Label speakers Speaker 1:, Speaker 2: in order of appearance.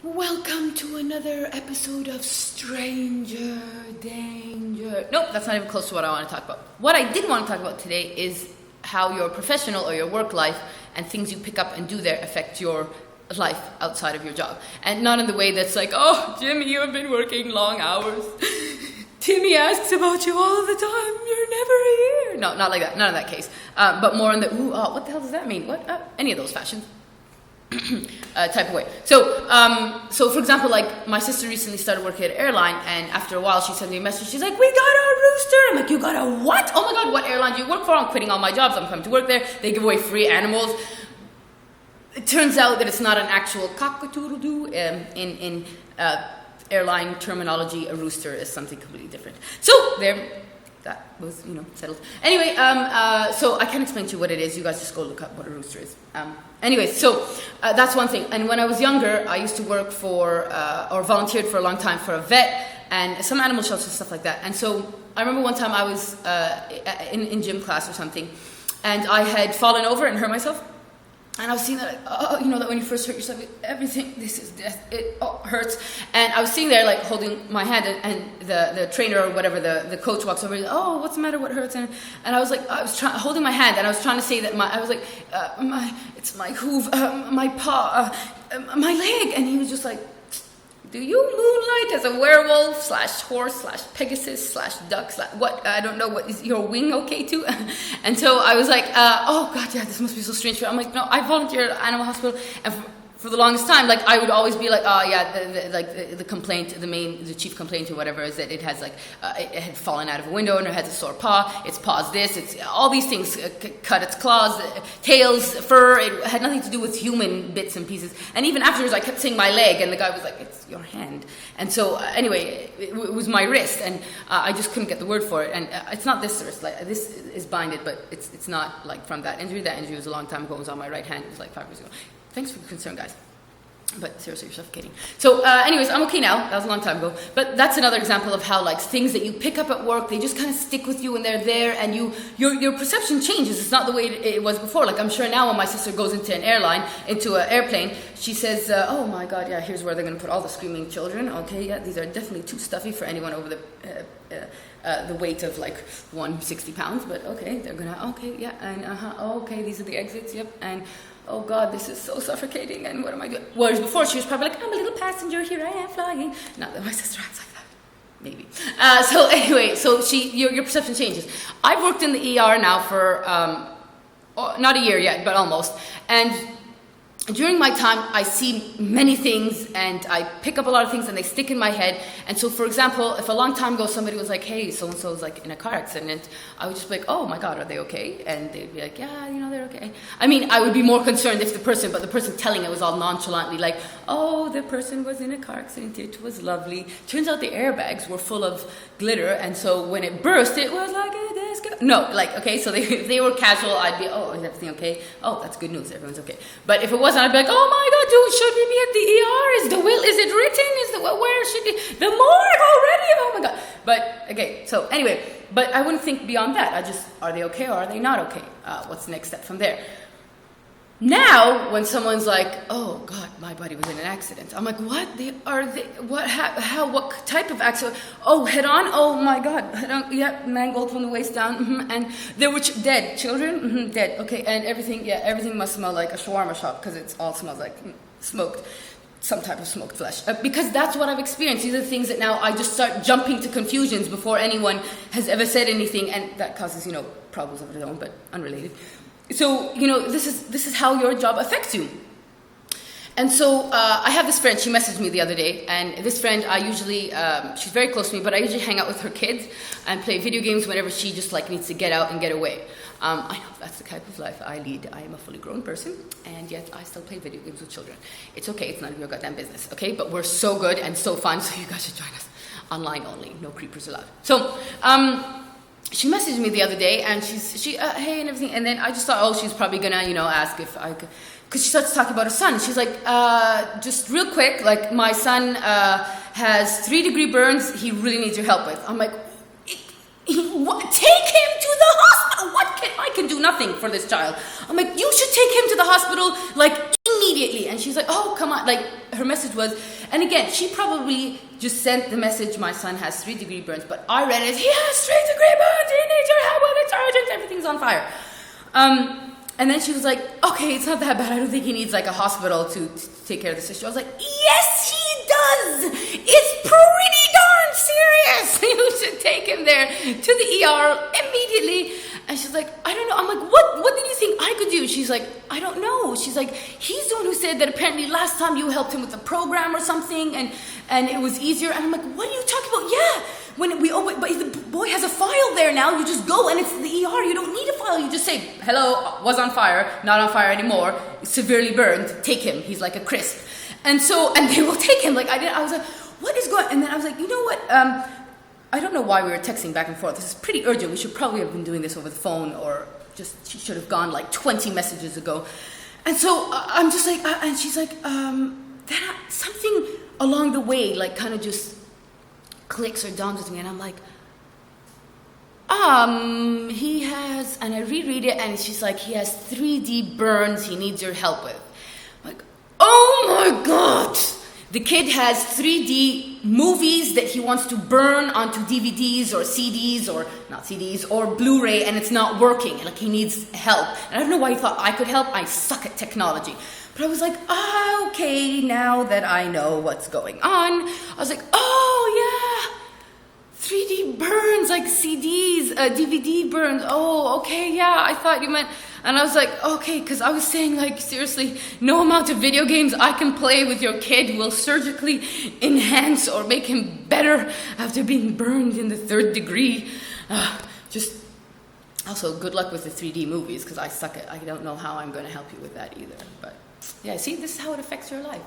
Speaker 1: Welcome to another episode of Stranger Danger. Nope, that's not even close to what I want to talk about. What I did want to talk about today is how your professional or your work life and things you pick up and do there affect your life outside of your job. And not in the way that's like, oh, Jimmy, you have been working long hours. Timmy asks about you all the time. You're never here. No, not like that. None of that case. But more in the, what the hell does that mean? What? Any of those fashions. Type of way. So for example, like my sister recently started working at an airline, and after a while she sent me a message. She's like, "We got a rooster." I'm like, "You got a what? Oh my god, what airline do you work for?" I'm quitting all my jobs. I'm coming to work there. They give away free animals. It turns out that it's not an actual cock-a-doodle-doo. In airline terminology, a rooster is something completely different. So there. That was, settled. Anyway, so I can't explain to you what it is. You guys just go look up what a rooster is. Anyway, so that's one thing. And when I was younger, I used to work for, or volunteered for a long time for a vet and some animal shelters, stuff like that. And so I remember one time I was in gym class or something, and I had fallen over and hurt myself. And I was seeing that, that when you first hurt yourself, everything, this is death, it hurts. And I was sitting there, like, holding my hand, and the trainer or whatever, the coach walks over, and he's like, "Oh, what's the matter, what hurts?" And I was like, holding my hand, and I was trying to say that it's my hoof, my paw, my leg. And he was just like, "Do you moonlight as a werewolf / horse / Pegasus / duck / what? I don't know. What is your wing okay too?" And so I was like, "Oh God, yeah, this must be so strange." I'm like, "No, I volunteer at an animal hospital, and for the longest time, like I would always be like, oh yeah, the complaint, the chief complaint or whatever is that it has it had fallen out of a window and it has a sore paw. Its paw's this. It's all these things. Cut its claws, tails, fur. It had nothing to do with human bits and pieces. And even afterwards, I kept saying my leg, and the guy was like, "It's your hand." And so anyway, it was my wrist, and I just couldn't get the word for it. And it's not this wrist. Like this is binded, but it's not like from that injury. That injury was a long time ago. It was on my right hand. It was like 5 years ago. Thanks for the concern, guys. But seriously, you're suffocating. So anyways, I'm okay now. That was a long time ago. But that's another example of how like things that you pick up at work, they just kind of stick with you and they're there, and your perception changes. It's not the way it was before. Like I'm sure now when my sister goes into an airplane, she says, "Oh my God, yeah, here's where they're going to put all the screaming children. Okay, yeah, these are definitely too stuffy for anyone over the weight of like 160 pounds. But okay, they're going to, okay, yeah, and okay, these are the exits, yep, and oh God, this is so suffocating, and what am I doing?" Whereas before she was probably like, "I'm a little passenger, here I am flying." Not that my sister acts like that. Maybe. So anyway, so your perception changes. I've worked in the ER now for, not a year yet, but almost. And during my time, I see many things, and I pick up a lot of things, and they stick in my head. And so, for example, if a long time ago somebody was like, "Hey, so-and-so is like in a car accident," I would just be like, "Oh my God, are they okay?" And they'd be like, "Yeah, they're okay." I mean, I would be more concerned if the person telling it was all nonchalantly like, "Oh, the person was in a car accident, it was lovely." Turns out the airbags were full of glitter, and so when it burst, it was like a disco. No, like, okay, so if they were casual, I'd be, "Oh, is everything okay? Oh, that's good news, everyone's okay." But if it wasn't, I'd be like, "Oh my God, dude, should we be at the ER? Is it written? Where should be? The morgue already? Oh my God." But, okay, so anyway, but I wouldn't think beyond that. are they okay or are they not okay? What's the next step from there? Now, when someone's like, "Oh God, my buddy was in an accident," I'm like, "What? What type of accident? Oh, head on? Oh my God, head on, yeah, mangled from the waist down, and there were dead children, dead, okay, and everything must smell like a shawarma shop because it all smells like smoked, some type of smoked flesh, because that's what I've experienced. These are the things that now I just start jumping to conclusions before anyone has ever said anything, and that causes, problems of its own, but unrelated. So, this is how your job affects you. And so I have this friend, she messaged me the other day, and this friend, I usually, she's very close to me, but I usually hang out with her kids and play video games whenever she just like needs to get out and get away. I know that's the type of life I lead. I am a fully grown person, and yet I still play video games with children. It's okay, it's none of your goddamn business, okay? But we're so good and so fun, so you guys should join us. Online only, no creepers allowed. So, she messaged me the other day, and she hey and everything, and then I just thought, oh, she's probably gonna ask if I could, because she starts talking about her son. She's like, just real quick, like my son has 3-degree burns. He really needs your help with. I'm like, what? Take him to the hospital. I can do nothing for this child. I'm like, you should take him to the hospital like immediately. And she's like, oh, come on, like her message was, and again, she probably just sent the message, my son has 3-degree burns, but I read it, he has 3-degree burns, he needs your help, it's urgent, everything's on fire. And then she was like, okay, it's not that bad, I don't think he needs like a hospital to take care of this issue. I was like, yes, he does! It's pretty darn serious! You should take him there to the ER immediately. And she's like, I don't know. I'm like, what did you think I could do? She's like, I don't know. She's like, he's the one who said that apparently last time you helped him with a program or something and it was easier. And I'm like, what are you talking about? Yeah. But the boy has a file there now. You just go and it's the ER. You don't need a file. You just say, hello, was on fire, not on fire anymore, severely burned, take him. He's like a crisp. And they will take him. Like I was like, what is going on? And then I was like, you know what? I don't know why we were texting back and forth. This is pretty urgent. We should probably have been doing this over the phone or just, she should have gone like 20 messages ago. And so I'm just like, and she's like, that something along the way, like kind of just clicks or dawns with me. And I'm like, he has, and I reread it and she's like, he has 3D burns he needs your help with. I'm like, oh my God. The kid has 3D movies that he wants to burn onto DVDs or CDs or not CDs or Blu-ray and it's not working. Like he needs help. And I don't know why he thought I could help. I suck at technology. But I was like, okay, now that I know what's going on. I was like, oh yeah, 3D burns like CDs, DVD burns. Oh, okay, yeah, I thought you meant... And I was like, okay, because I was saying, like, seriously, no amount of video games I can play with your kid will surgically enhance or make him better after being burned in the 3rd degree. Just, also, good luck with the 3D movies, because I suck at, I don't know how I'm going to help you with that either. But, yeah, see, this is how it affects your life.